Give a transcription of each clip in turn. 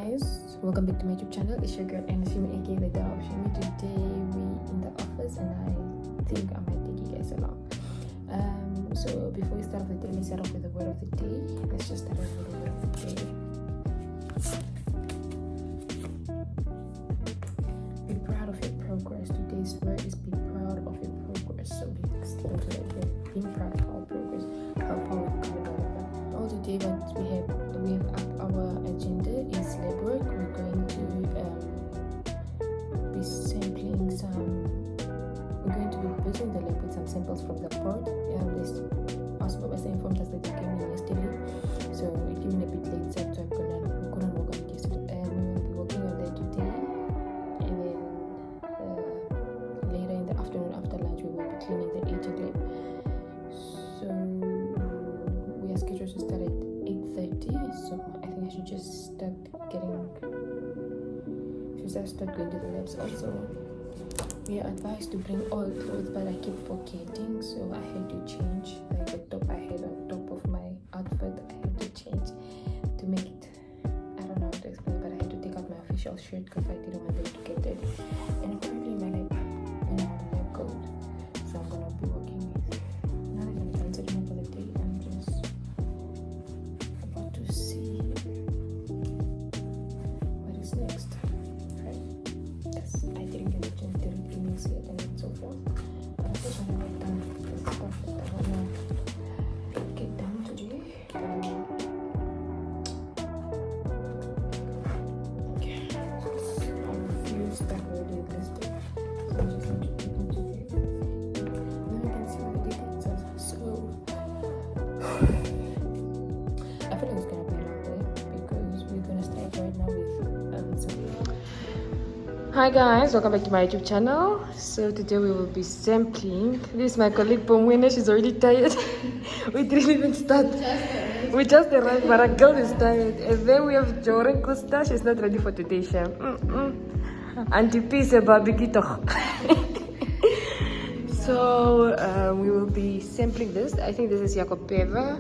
Guys, welcome back to my YouTube channel. It's your girl and Shiimi, aka the dog of Shiimi. Today we in the office and I think I might take you guys along. So before we start with the day, let's start off with the word of the day. Let's just start off with the word of the day. Be proud of your progress. Today's word is be proud of your progress. So be excited to like being proud of our progress, how far we've come, whatever. All today what we have up our agenda is lab work. We're going to be sampling some. We're going to be visiting the lab with some samples from the port. This supervisor informed us that they came in yesterday, so it came in a bit late, so we couldn't work on it yesterday. And we will be working on that today, and then later in the afternoon after lunch we will be cleaning the agent lab. So we are scheduled to start at 8:30. So I think I should just start going to the labs also. We are advised to bring all clothes, but I keep forgetting, so I had to change. Like the top I had on top of my outfit, I had to change to make it. I don't know how to explain, but I had to take out my official shirt because I didn't want them to get dirty. And apparently my lab coat. So I'm gonna be working with. Now that I'm transitioning for the day, I'm just about to see what is next. I didn't get a chance to read emails yet and so forth. But I just want to get done the stuff that I want to get done today. Okay, a few stuff already listed, so I just need to take them today. Then we can see what the day takes us. So I feel like it's gonna be a long day because we're gonna start right now with some. Hi guys, welcome back to my YouTube channel. So today we will be sampling. This is my colleague Pomwena, she's already tired. We didn't even start. We just arrived, but our girl is tired. And then we have Joren Costa, she's not ready for today's show. Auntie P is a barbecue. So we will be sampling this. I think this is Yakopeva.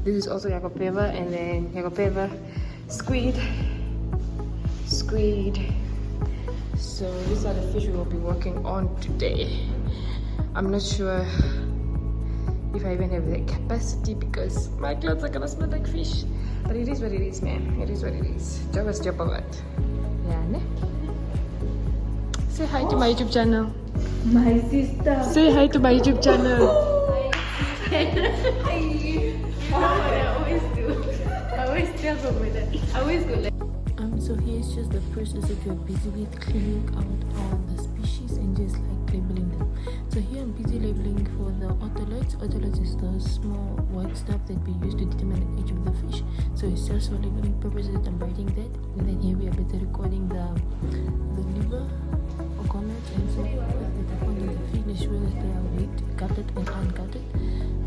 This is also Yakopeva, and then Yakopeva, squid. So these are the fish we will be working on today. I'm not sure if I even have the capacity because my clothes are gonna smell like fish. But it is what it is, man. It is what it is. Job is job of it. Yeah, ne? Say hi to my YouTube channel. My sister. Say hi to my YouTube channel. I always do. I always tell someone that. I always go like. So here's just the process that we're busy with, cleaning out all the species and just like labeling them. So here I'm busy labeling for the otoliths. Otoliths is the small white stuff that we use to determine the age of the fish. So it's just for labeling purposes that I'm writing that. And then here we are busy recording the liver or comments and so forth that are found in the fish, whether they are weighed, gutted and ungutted.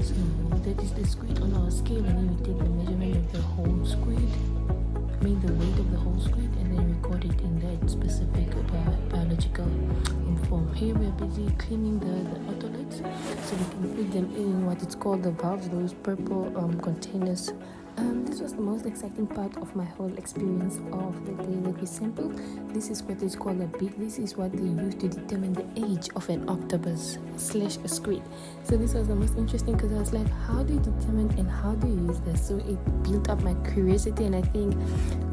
So that is the squid on our scale, and then we take the measurement of the whole squid, the weight of the whole squid, and then record it in that specific biological form. Here we are busy cleaning the otoliths so we can put them in what it's called the valves, those purple containers. This was the most exciting part of my whole experience of the day that we sampled. This is what is called a beak. This is what they use to determine the age of an octopus / a squid. So this was the most interesting because I was like, how do you determine and how do you use this? So it built up my curiosity, and I think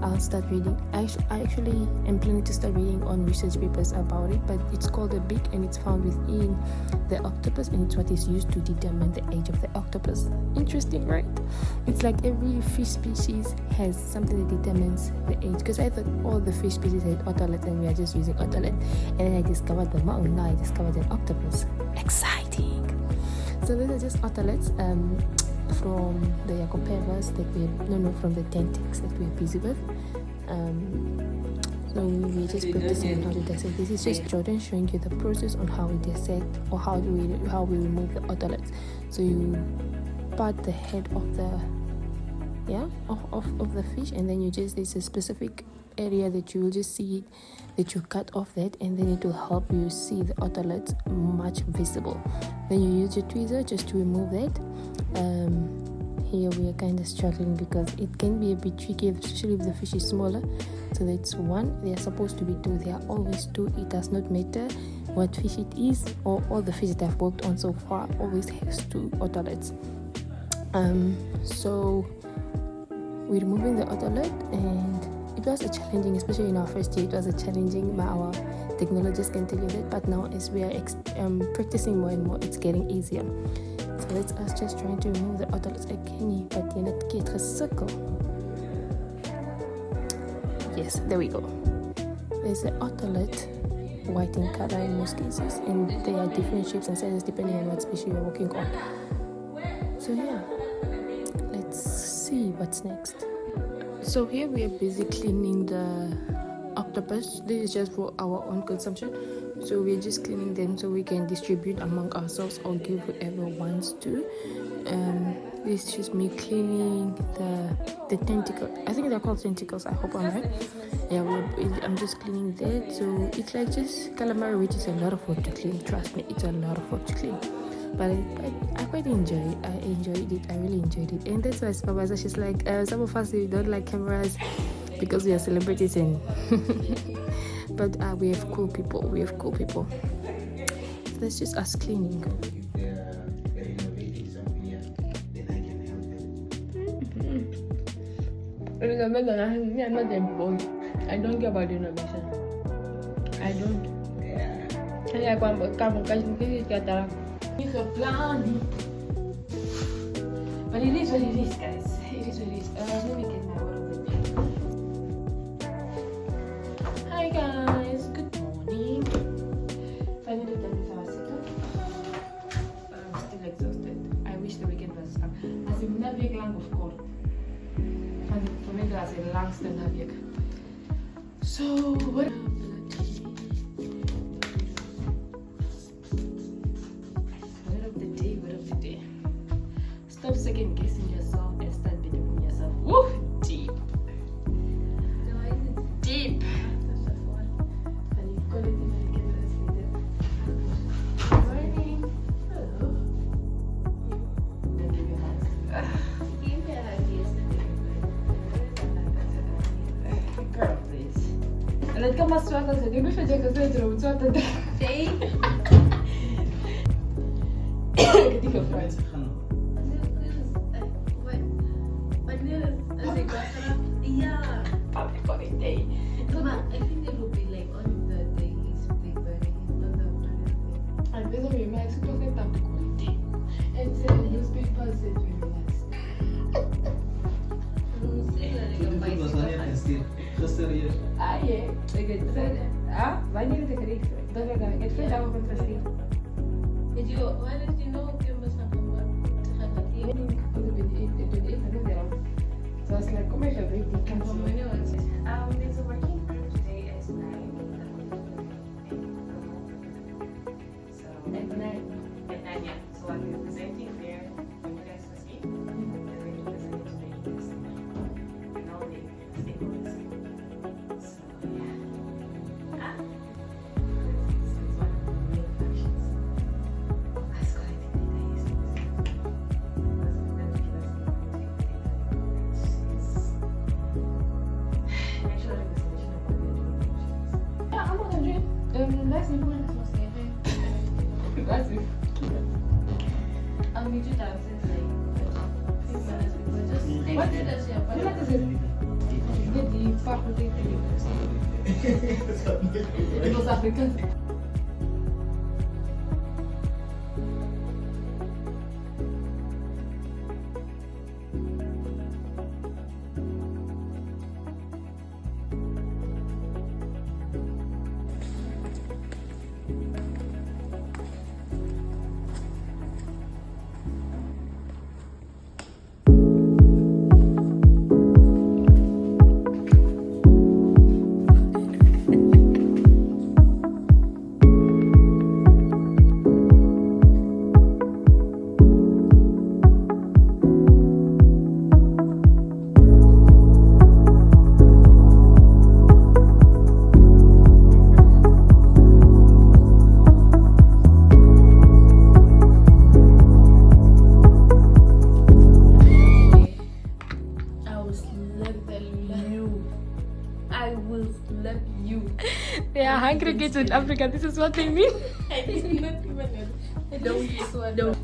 I'll start reading. I actually am planning to start reading on research papers about it, but it's called a beak and it's found within the octopus, and it's what is used to determine the age of the octopus. Interesting, right? It's like every fish species has something that determines the age, because I thought all the fish species had otolith and we are just using otolith, and then I discovered the mountain. Now I discovered an octopus. Exciting. So these are just otoliths from the Yakopevas that from the tentics that we're busy with. So we're just practicing how to dissect. This is just Jordan showing you the process on how we dissect or how we remove the otoliths. So you part the head of the of the fish, and then there's a specific area that you will just see it, that you cut off that, and then it will help you see the otoliths much visible. Then you use your tweezer just to remove that. here we are kind of struggling because it can be a bit tricky, especially if the fish is smaller. So that's one. They are supposed to be two. They are always two. It does not matter what fish it is, or all the fish that I've worked on so far always has two otolets. So we're removing the otolet, and it was a challenging, especially in our first year. It was a challenging. Our technologists can tell you that. But now, as we are practicing more and more, it's getting easier. So that's us just trying to remove the otolets again, but you're not get a circle. Yes, there we go. There's an otolet, white in color in most cases, and there are different shapes and sizes depending on what species you're working on. So yeah, let's see what's next. So here we are busy cleaning the octopus. This is just for our own consumption, so we're just cleaning them so we can distribute among ourselves or give whoever wants to. This is just me cleaning the tentacle. I think they're called tentacles. I hope I'm right. Yeah, I'm just cleaning that. So it's like just calamari, which is a lot of work to clean. Trust me, it's a lot of work to clean. But I quite enjoy it. I enjoyed it. I really enjoyed it. And that's why Supervisor, she's like, some of us, we don't like cameras because we are celebrities, and but we have cool people. So that's just us cleaning. I'm not them boy. I don't care about the innovation. I don't. I it's a plan. But it is what it is, guys. It is what it is. Let me get my water with me. Hi guys, good morning. Finally done with our setup. But I'm still exhausted. I wish the weekend was up. As in na week lang of course. And for me that's a long stand na week. So what stop second guessing yourself and start believing in yourself. Woo! Deep. Deep. And you call it American translated. Good morning. Hello. Don't give your hands. Give me a hug yesterday. Girl, please. Let come as well as I do. If I just go to the day. Get your friends. Yeah, public holiday. But I think it will be like on the day he's big birthday, not the other day. And this will be my super public holiday. And so the newspaper said we relaxed. Ah, yeah. Ik het verder. Ah, wanneer het gericht wordt. Dat ga ik het verder over contrasteren. Did you? Why did you know you must have come back? So I was like, come here, baby, you can't see. There's a working group today at 9. So at 9, yeah. So I'll be presenting there for you guys to see. And then we'll present today and all the stakeholders. So yeah. It's one of the main functions. That's quite a nice. Yeah, I'm not gonna drink. That's me. That's me. I'll meet you downstairs like 5 minutes before. Just take What? it as your What is it? Get the faculty to those Africans. will slap you. They are hungry kids in Africa. This is what they mean. I did not even don't sweat. Don't.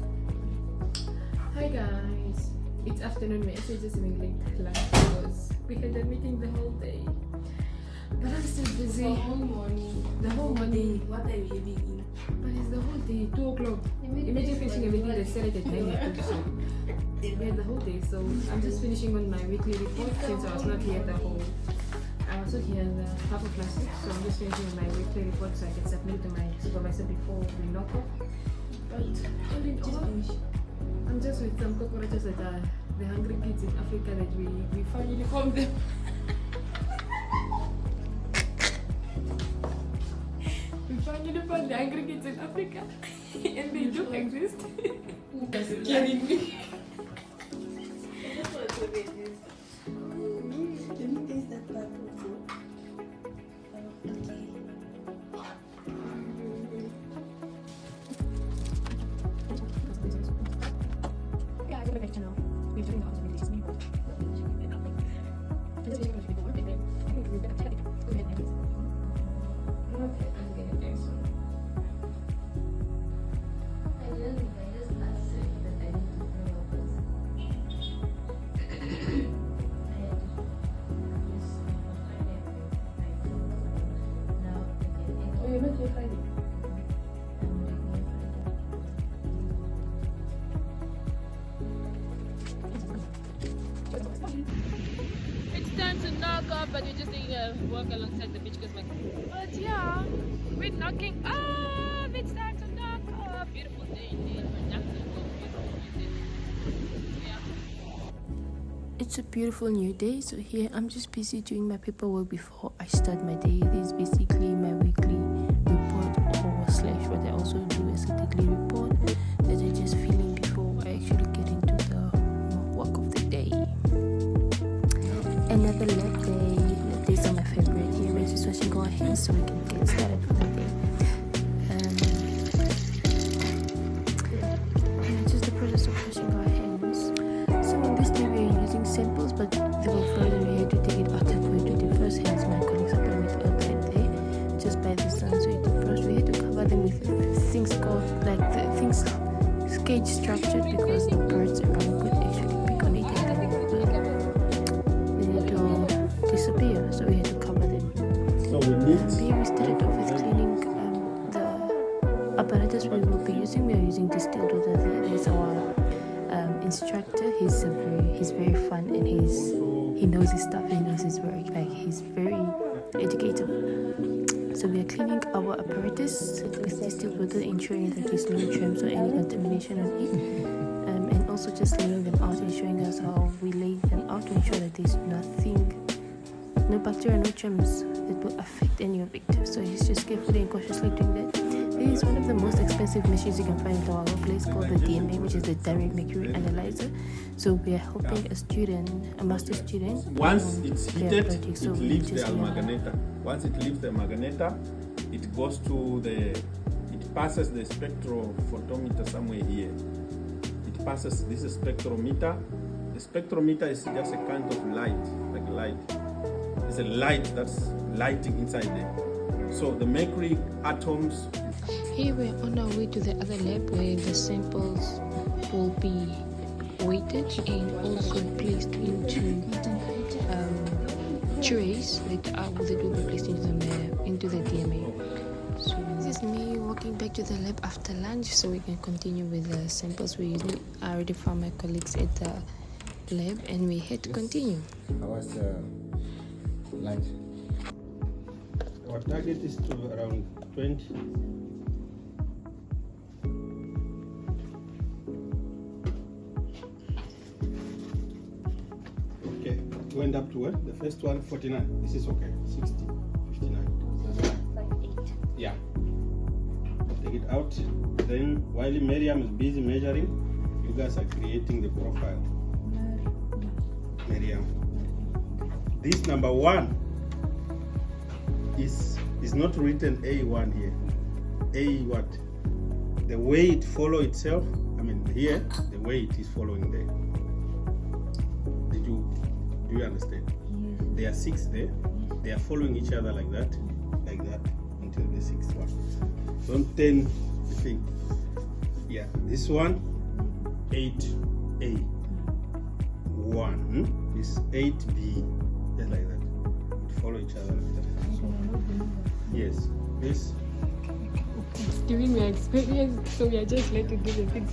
Hi guys, it's afternoon. We're actually just having late lunch because we had a meeting the whole day. But I'm still busy. The whole morning. The whole morning. What are you having? But it's the whole day. 2 o'clock. Imagine finishing everything they started at 9 o'clock. So yeah, the whole day. So I'm just finishing on my weekly report since I was not here the whole. I was not here the half of last week, so I'm just finishing on my weekly report so I can submit it to my supervisor before we knock off. But all in all, I'm just with some cockroaches that are the hungry kids in Africa that we finally found them. We finally found the hungry kids in Africa and they do exist. That's killing me. It's time to knock off, but we're just taking a walk alongside the beach because but yeah, we're knocking off. It's time to knock off. Beautiful day indeed. We're knocking off. Beautiful day. Yeah. It's a beautiful new day, so here I'm just busy doing my paperwork before I start my day. This is basically my weekly report or slash what I also do as a daily report that I just fill in before I actually get into the work of the day. Another lab day. Lab days are my favorite. Here we're just washing our hands so we can get started for the day. Just the process of washing our hands. So in this day we're using samples, but they were frozen. We had to take it out and put it to the first hands. My colleagues are putting it outside there, just by the sun. So we had to cover them with things called like the things cage structured because the birds around could actually pick on it and then they need to disappear. So we had to cover them. So we started off with cleaning the apparatus we will be using. We are using distilled water. There's our instructor. He's very fun and he knows his stuff. He knows his work. Like he's very educated. So we are cleaning our apparatus with distilled water, ensuring that there's no germs or any contamination on it, and also just laying them out and showing us how we lay them out to ensure that there's no bacteria, no germs that will affect any of it. So he's just carefully and cautiously doing that. This is one of the most expensive machines you can find at our place called the DMA, which is the Direct Mercury Analyzer. So we are helping a master student. Once it's heated, it leaves the amalgamator. Once it leaves the amalgamator, it goes to it passes the spectrophotometer somewhere here. It passes this spectrometer. The spectrometer is just a kind of light, like light. It's a light that's lighting inside there. So the mercury atoms. Here we're on our way to the other lab where the samples will be weighted and also placed into trays that will be placed into the DMA. So this is me walking back to the lab after lunch so we can continue with the samples we're using. I already found my colleagues at the lab and we had to continue. How was lunch? Our target is to around 20. Okay, went up to what? The first one, 49. This is okay. 60, 59. Like 8. Yeah. Take it out. Then while Miriam is busy measuring, you guys are creating the profile. Miriam. This number 1 is not written A1 here. A what? The way it follow itself. I mean here, the way it is following there. Do you understand? Yes. There are 6 there. Yes. They are following each other like that until the sixth one. Don't turn the thing. Yeah, this one 8A 1. This is 8B, just like that. Follow each other like that. Yes, this. During my experience, so we are just let to do the things.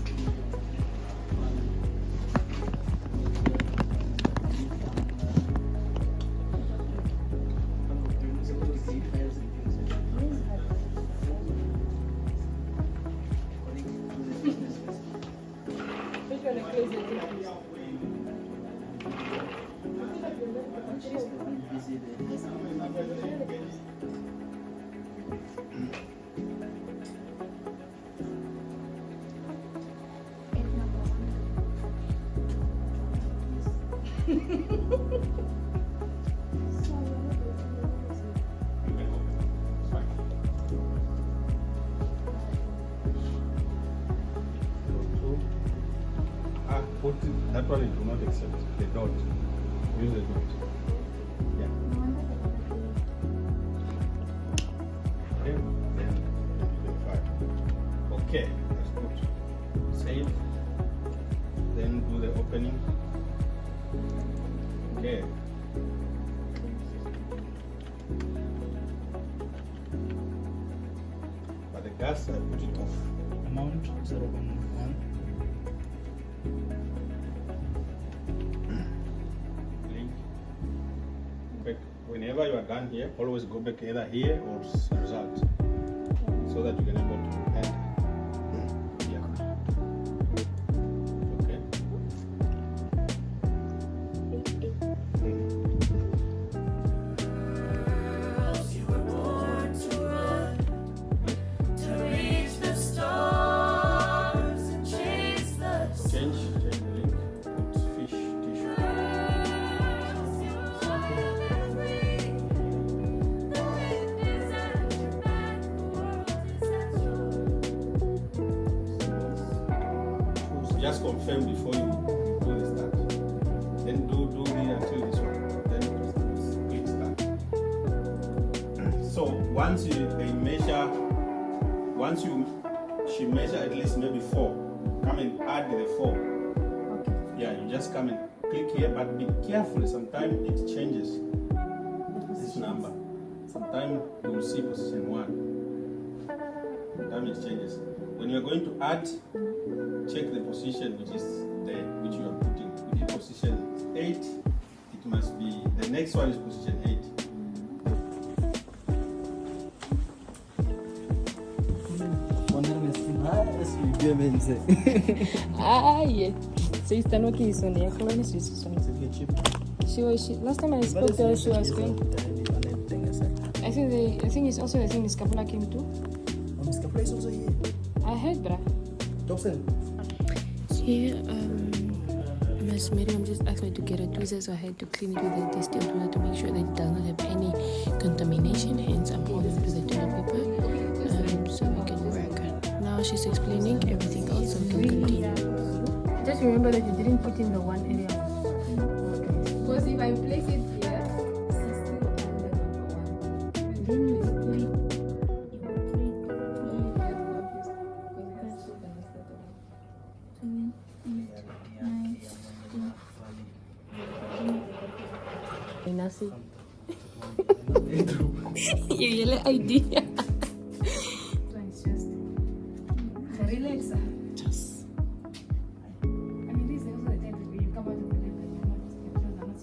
That one it will not accept. They don't. Use the dot. Yeah. Okay. Then 5. Okay. That's good. Save. Then do the opening. Okay. But the gas, I put it off. Amount 0.1. Whenever you are done here, always go back either here or result, so that you can able to add. Yeah. Okay. Change the link. Put fish tissue. Just confirm before you do the start. Then do it until this one. Then click start. So once she measure at least maybe 4. Come and add the 4. Okay. Yeah, you just come and click here, but be careful. Sometimes it changes this number. Sometimes you will see position 1. Sometimes it changes. When you are going to add, check the position which is there, which you are putting. If it's position 8, it must be, the next one is position 8. Ah, yeah. So you stand okay, so the colony is She last time I spoke to her, she was going. I think it's also the thing Miss Kapula came to. Miss Kapula is also here. I heard, bruh. Dobson. Here, Miss Miriam just asked me to get a tweezer, so I had to clean it with a distilled water to make sure that it does not have any contamination. Hence, I'm holding it with a toilet paper so we can work. Now she's explaining everything else, so we can continue. Just remember that you didn't put in the one area. Because if I place it here, she's still under number 1. Then you split. Nasi. You yellow idea. So it's just a relaxer. Just. I mean, this is also the time where you come out of the lab and you're not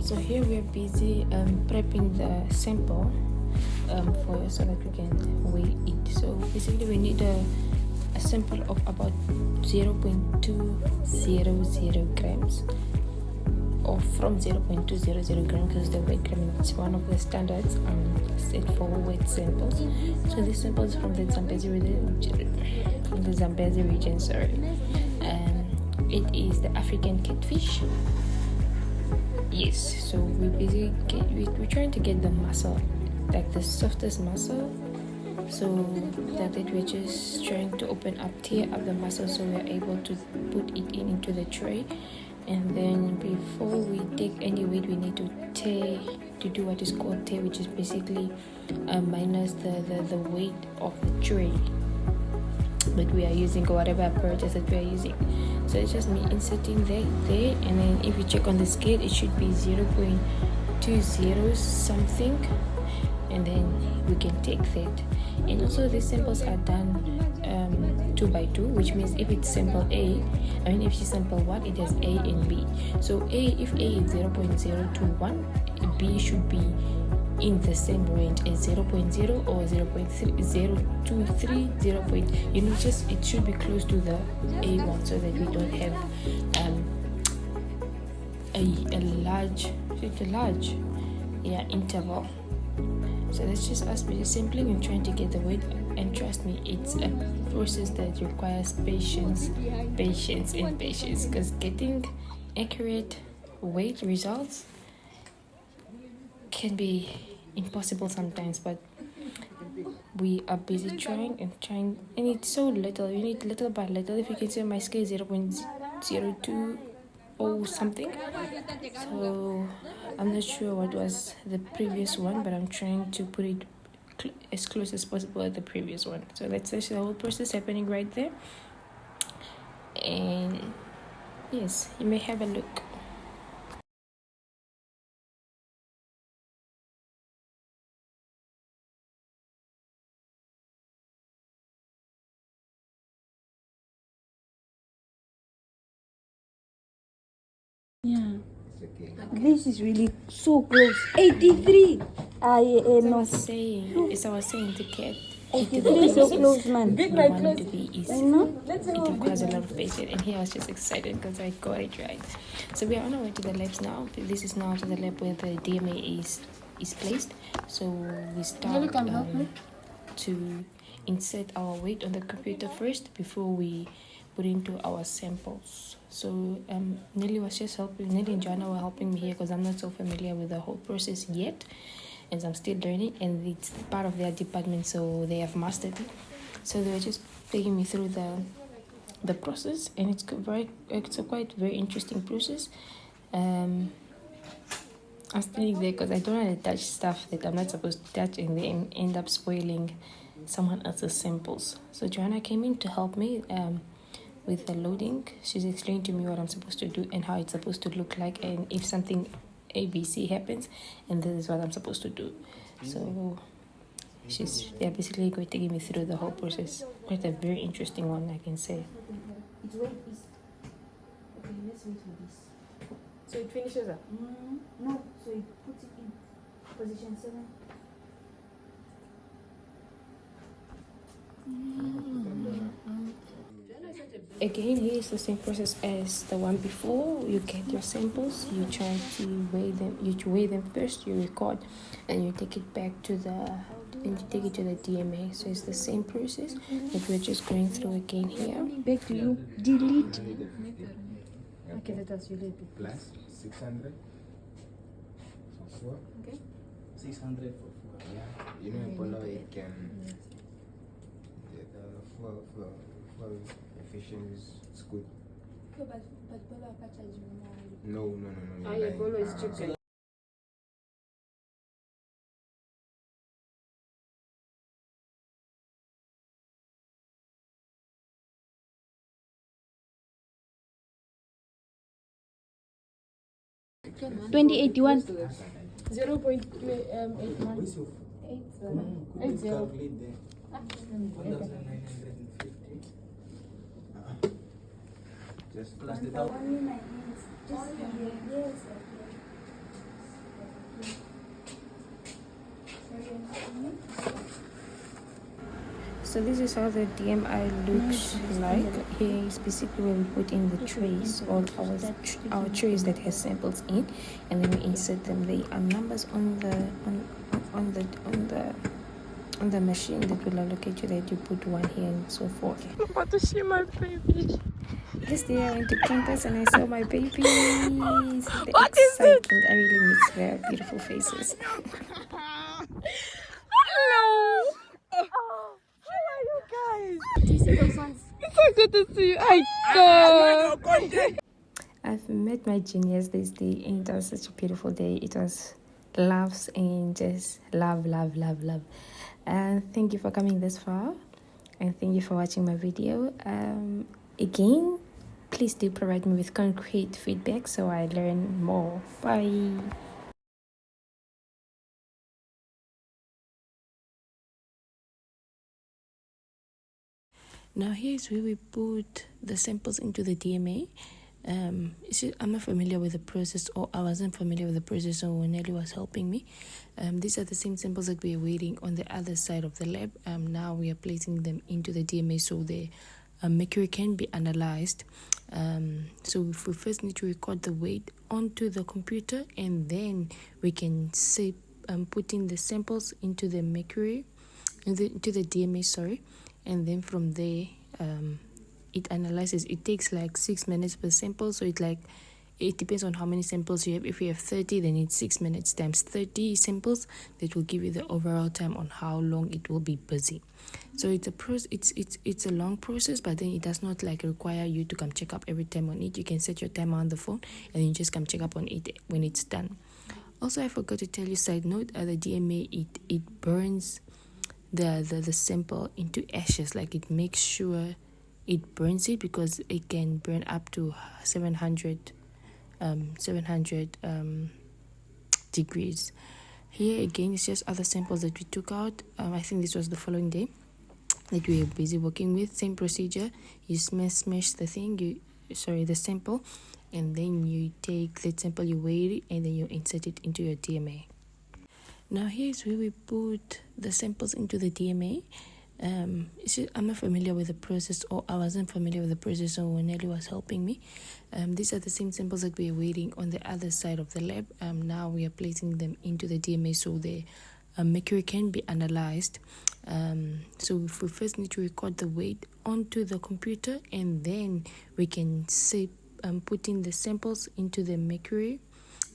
So here we're busy prepping the sample so that we can weigh it. So basically we need a a sample of about 0.200 grams, or from 0.200 grams, because the weight gram is one of the standards set for weight samples. So this sample is from the Zambezi region, sorry. It is the African catfish. Yes, so we're trying to get the muscle, like the softest muscle, so that we're just trying to tear up the muscle, so we're able to put it into the tray. And then before we take any weight, we need to do what is called tear, which is basically minus the weight of the tray that we are using, or whatever apparatus that we are using. So it's just me inserting there, and then if you check on the scale, it should be 0.20 something, and then we can take that. And also these samples are done 2 by 2, which means if it's sample A, if you sample 1, it has A and B. So if A is 0.021, B should be in the same range as 0.0 or 0.023, it should be close to the A1, so that we don't have a large interval. So that's just us sampling and trying to get the weight. And trust me, it's a process that requires patience, because getting accurate weight results can be impossible sometimes, but we are busy trying, and it's so little. You need little by little. If you can see on my scale, 0.02 or something. So I'm not sure what was the previous one, but I'm trying to put it as close as possible at the previous one. So that's actually the whole process happening right there. And yes, you may have a look. Yeah. This is really so close. 83. As I No. was saying, to get 83 so close, man. you want it to be easy. It requires a lot of patience, and here I was just excited because I got it right. So we are on our way to the labs now. This is now to the lab where the DMA is placed. So we start to insert our weight on the computer first before we put into our samples. So Nelly was just helping. Nelly and Joanna were helping me here because I'm not so familiar with the whole process yet, as I'm still learning, and it's part of their department, so they have mastered it. So they were just taking me through the process, and it's a quite very interesting process. I'm standing there because I don't want to touch stuff that I'm not supposed to touch, and then end up spoiling someone else's samples. So Joanna came in to help me with the loading. She's explained to me what I'm supposed to do and how it's supposed to look like, and if something ABC happens, and this is what I'm supposed to do. So they're basically going to take me through the whole process. Quite a very interesting one, I can say. It's where it is. Okay, let's wait for this. So it finishes up? No, so it puts it in position 7. Again, here is the same process as the one before. You get your samples, you try to weigh them. You weigh them first, you record, and you take it back to the DMA. So it's the same process that we're just going through again here. Back to you. Delete. Okay, let us relate it. Plus 600 for 4. Okay. 600 for 4. Yeah, you know, below it can. The for fisheries is good. No. Yeah, Polo is cheaper. $20.81. 0.81. 80. Calculate there. 1,950. Just Plus the So this is how the DMI looks like. Here is basically where we put in the trays, all our trays that has samples in, and then we insert them. There are numbers on the machine that will allocate you that you put one here and so forth. I'm about to see my baby. Yesterday I went to campus and I saw my babies. What is it? I really miss their beautiful faces. Hello. Do you see those ones? So good to see you. I know. I've met my juniors this day and it was such a beautiful day. It was laughs and just love. And thank you for coming this far. And thank you for watching my video. Again, please do provide me with concrete feedback so I learn more. Bye. Now here's where we put the samples into the DMA. I'm not familiar with the process, or I wasn't familiar with the process, so Nelly was helping me. These are the same samples that we are waiting on the other side of the lab. Now we are placing them into the DMA so the mercury can be analyzed. So we first need to record the weight onto the computer, and then we can say put in the samples into the mercury, into the DMA, sorry, and then from there it analyzes. It takes like 6 minutes per sample, so it depends on how many samples you have. If you have 30, then it's 6 minutes times 30 samples. That will give you the overall time on how long it will be busy. So it's a long process, but then it does not require you to come check up every time on it. You can set your timer on the phone and then you just come check up on it when it's done. Also, I forgot to tell you, side note, the DMA, it burns the sample into ashes. It makes sure it burns it, because it can burn up to 700 degrees. Here again, it's just other samples that we took out. I think this was the following day that we were busy working with. Same procedure. You smash the sample, and then you take that sample, you weigh it, and then you insert it into your DMA. Now here's where we put the samples into the DMA. I'm not familiar with the process, or I wasn't familiar with the process, so Nelly was helping me. These are the same samples that we are waiting on the other side of the lab. Now we are placing them into the DMA so the mercury can be analyzed. So we first need to record the weight onto the computer, and then we can say put in the samples into the mercury,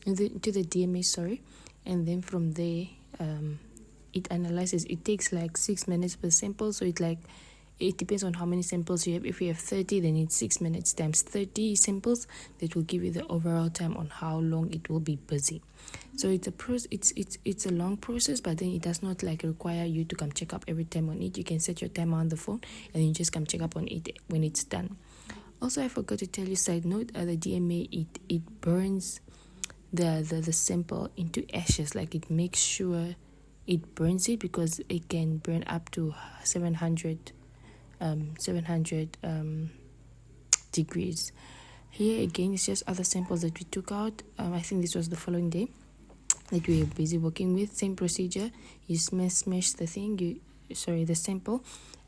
into the DMA, sorry, and then from there it analyzes. It takes 6 minutes per sample, so it depends on how many samples you have. If you have 30, then it's 6 minutes times 30 samples. That will give you the overall time on how long it will be busy. So it's a long process, but then it does not require you to come check up every time on it. You can set your timer on the phone and you just come check up on it when it's done. Also, I forgot to tell you, side note, the DMA, it burns the sample into ashes. It makes sure it burns it, because it can burn up to 700 degrees. Here again, it's just other samples that we took out. I think this was the following day that we were busy working with. Same procedure. You smash the sample,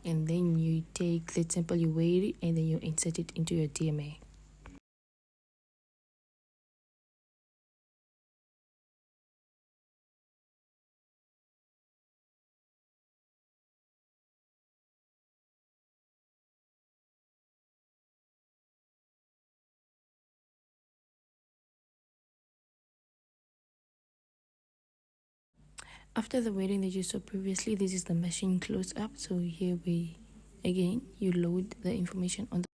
and then you take that sample, you weigh it, and then you insert it into your DMA. After the weighting that you saw previously, this is the machine close up. So here you load the information on the